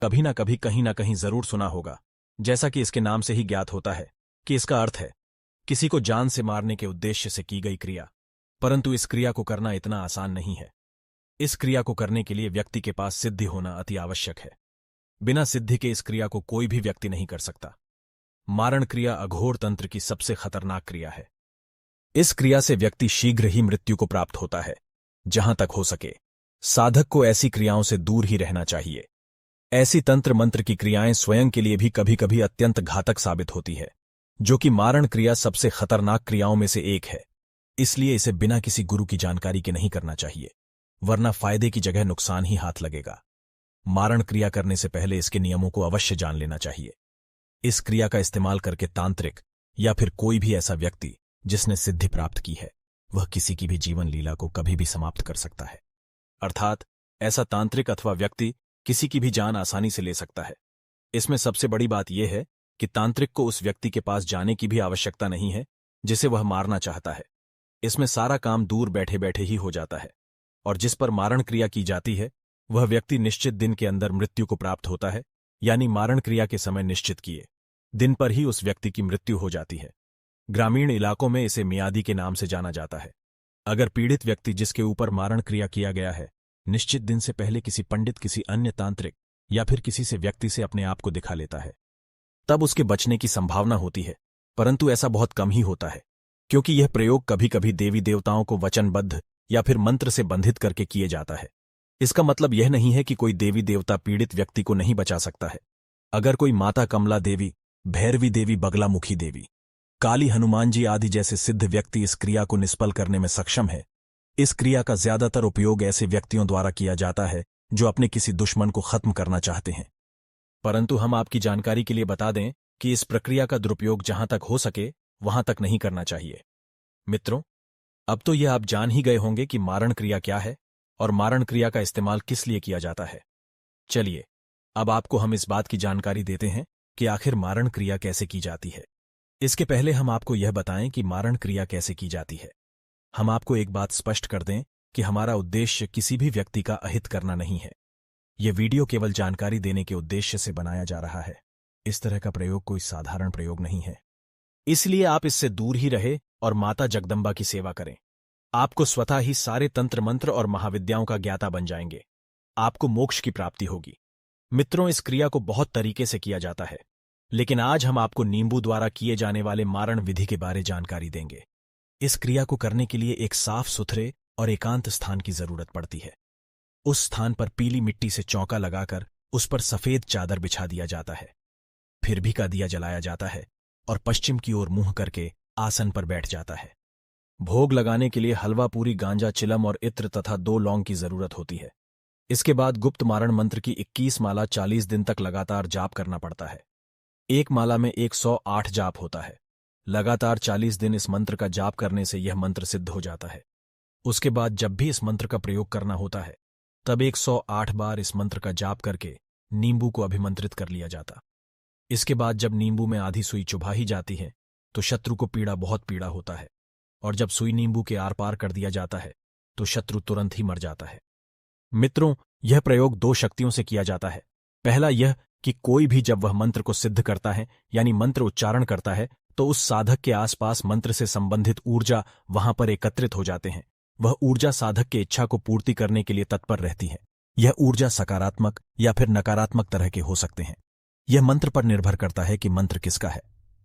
कभी ना कभी कहीं ना कहीं जरूर सुना होगा। जैसा कि इसके नाम से ही ज्ञात होता है कि इसका अर्थ है किसी को जान से मारने के उद्देश्य से की गई क्रिया। परंतु इस क्रिया को करना इतना आसान नहीं है। इस क्रिया को करने के लिए व्यक्ति के पास सिद्धि होना अति आवश्यक है। बिना सिद्धि के इस क्रिया को कोई भी व्यक्ति नहीं कर सकता। मारण क्रिया अघोर तंत्र की सबसे खतरनाक क्रिया है। इस क्रिया से व्यक्ति शीघ्र ही मृत्यु को प्राप्त होता है। जहां तक हो सके साधक को ऐसी क्रियाओं से दूर ही रहना चाहिए। ऐसी तंत्र मंत्र की क्रियाएं स्वयं के लिए भी कभी कभी अत्यंत घातक साबित होती है, जो कि मारण क्रिया सबसे खतरनाक क्रियाओं में से एक है। इसलिए इसे बिना किसी गुरु की जानकारी के नहीं करना चाहिए, वरना फायदे की जगह नुकसान ही हाथ लगेगा। मारण क्रिया करने से पहले इसके नियमों को अवश्य जान लेना चाहिए। इस क्रिया का इस्तेमाल करके तांत्रिक या फिर कोई भी ऐसा व्यक्ति जिसने सिद्धि प्राप्त की है, वह किसी की भी जीवन लीला को कभी भी समाप्त कर सकता है। अर्थात ऐसा तांत्रिक अथवा व्यक्ति किसी की भी जान आसानी से ले सकता है। इसमें सबसे बड़ी बात यह है कि तांत्रिक को उस व्यक्ति के पास जाने की भी आवश्यकता नहीं है जिसे वह मारना चाहता है। इसमें सारा काम दूर बैठे बैठे ही हो जाता है, और जिस पर मारण क्रिया की जाती है वह व्यक्ति निश्चित दिन के अंदर मृत्यु को प्राप्त होता है। यानी मारण क्रिया के समय निश्चित किए दिन पर ही उस व्यक्ति की मृत्यु हो जाती है। ग्रामीण इलाकों में इसे मियादी के नाम से जाना जाता है। अगर पीड़ित व्यक्ति जिसके ऊपर मारण क्रिया किया गया है निश्चित दिन से पहले किसी पंडित, किसी अन्य तांत्रिक या फिर किसी से व्यक्ति से अपने आप को दिखा लेता है, तब उसके बचने की संभावना होती है। परंतु ऐसा बहुत कम ही होता है, क्योंकि यह प्रयोग कभी कभी देवी देवताओं को वचनबद्ध या फिर मंत्र से बंधित करके किए जाता है। इसका मतलब यह नहीं है कि कोई देवी देवता पीड़ित व्यक्ति को नहीं बचा सकता है। अगर कोई माता कमला देवी, भैरवी देवी, बगलामुखी देवी, काली हनुमान जी आदि जैसे सिद्ध व्यक्ति इस क्रिया को निष्फल करने में सक्षम है। इस क्रिया का ज्यादातर उपयोग ऐसे व्यक्तियों द्वारा किया जाता है जो अपने किसी दुश्मन को खत्म करना चाहते हैं। परंतु हम आपकी जानकारी के लिए बता दें कि इस प्रक्रिया का दुरुपयोग जहां तक हो सके वहां तक नहीं करना चाहिए। मित्रों, अब तो यह आप जान ही गए होंगे कि मारण क्रिया क्या है और मारण क्रिया का इस्तेमाल किस लिए किया जाता है। चलिए अब आपको हम इस बात की जानकारी देते हैं कि आखिर मारण क्रिया कैसे की जाती है। इसके पहले हम आपको यह बताएं कि मारण क्रिया कैसे की जाती है। हम आपको एक बात स्पष्ट कर दें कि हमारा उद्देश्य किसी भी व्यक्ति का अहित करना नहीं है। यह वीडियो केवल जानकारी देने के उद्देश्य से बनाया जा रहा है। इस तरह का प्रयोग कोई साधारण प्रयोग नहीं है, इसलिए आप इससे दूर ही रहे और माता जगदम्बा की सेवा करें। आपको स्वतः ही सारे तंत्र मंत्र और महाविद्याओं का ज्ञाता बन जाएंगे। आपको मोक्ष की प्राप्ति होगी। मित्रों, इस क्रिया को बहुत तरीके से किया जाता है, लेकिन आज हम आपको नींबू द्वारा किए जाने वाले मारण विधि के बारे जानकारी देंगे। इस क्रिया को करने के लिए एक साफ सुथरे और एकांत स्थान की जरूरत पड़ती है। उस स्थान पर पीली मिट्टी से चौका लगाकर उस पर सफेद चादर बिछा दिया जाता है। फिर भी का दिया जलाया जाता है और पश्चिम की ओर मुंह करके आसन पर बैठ जाता है। भोग लगाने के लिए हलवा पूरी, गांजा, चिलम और इत्र तथा 2 लौंग की जरूरत होती है। इसके बाद गुप्त मारण मंत्र की 21 माला 40 दिन तक लगातार जाप करना पड़ता है। एक माला में 108 जाप होता है। लगातार 40 दिन इस मंत्र का जाप करने से यह मंत्र सिद्ध हो जाता है। उसके बाद जब भी इस मंत्र का प्रयोग करना होता है तब 108 बार इस मंत्र का जाप करके नींबू को अभिमंत्रित कर लिया जाता। इसके बाद जब नींबू में आधी सुई चुभा ही जाती है तो शत्रु को बहुत पीड़ा होता है, और जब सुई नींबू के आर पार कर दिया जाता है तो शत्रु तुरंत ही मर जाता है। मित्रों, यह प्रयोग 2 शक्तियों से किया जाता है। पहला यह कि कोई भी जब वह मंत्र को सिद्ध करता है यानी मंत्र उच्चारण करता है तो उस साधक के आसपास मंत्र से संबंधित ऊर्जा वहां पर एकत्रित हो जाते हैं। वह ऊर्जा साधक के इच्छा को पूर्ति करने के लिए तत्पर रहती है। यह ऊर्जा सकारात्मक या फिर नकारात्मक तरह के हो सकते हैं। यह मंत्र पर निर्भर करता है कि मंत्र किसका है।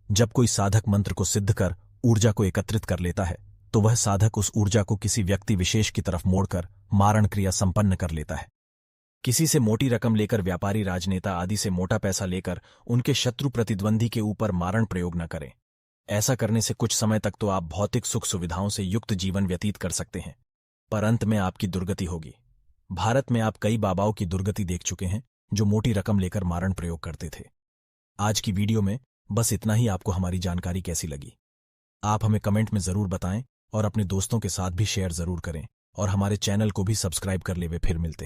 जब कोई साधक मंत्र को सिद्ध कर ऊर्जा को एकत्रित कर लेता है तो वह साधक उस ऊर्जा को किसी व्यक्ति विशेष की तरफ मोड़कर मारण क्रिया संपन्न कर लेता है। किसी से मोटी रकम लेकर, व्यापारी, राजनेता आदि से मोटा पैसा लेकर उनके शत्रु प्रतिद्वंदी के ऊपर मारण प्रयोग न करें। ऐसा करने से कुछ समय तक तो आप भौतिक सुख सुविधाओं से युक्त जीवन व्यतीत कर सकते हैं, पर अंत में आपकी दुर्गति होगी। भारत में आप कई बाबाओं की दुर्गति देख चुके हैं जो मोटी रकम लेकर मारण प्रयोग करते थे। आज की वीडियो में बस इतना ही। आपको हमारी जानकारी कैसी लगी आप हमें कमेंट में जरूर बताएं और अपने दोस्तों के साथ भी शेयर जरूर करें, और हमारे चैनल को भी सब्सक्राइब कर ले। फिर मिलते हैं।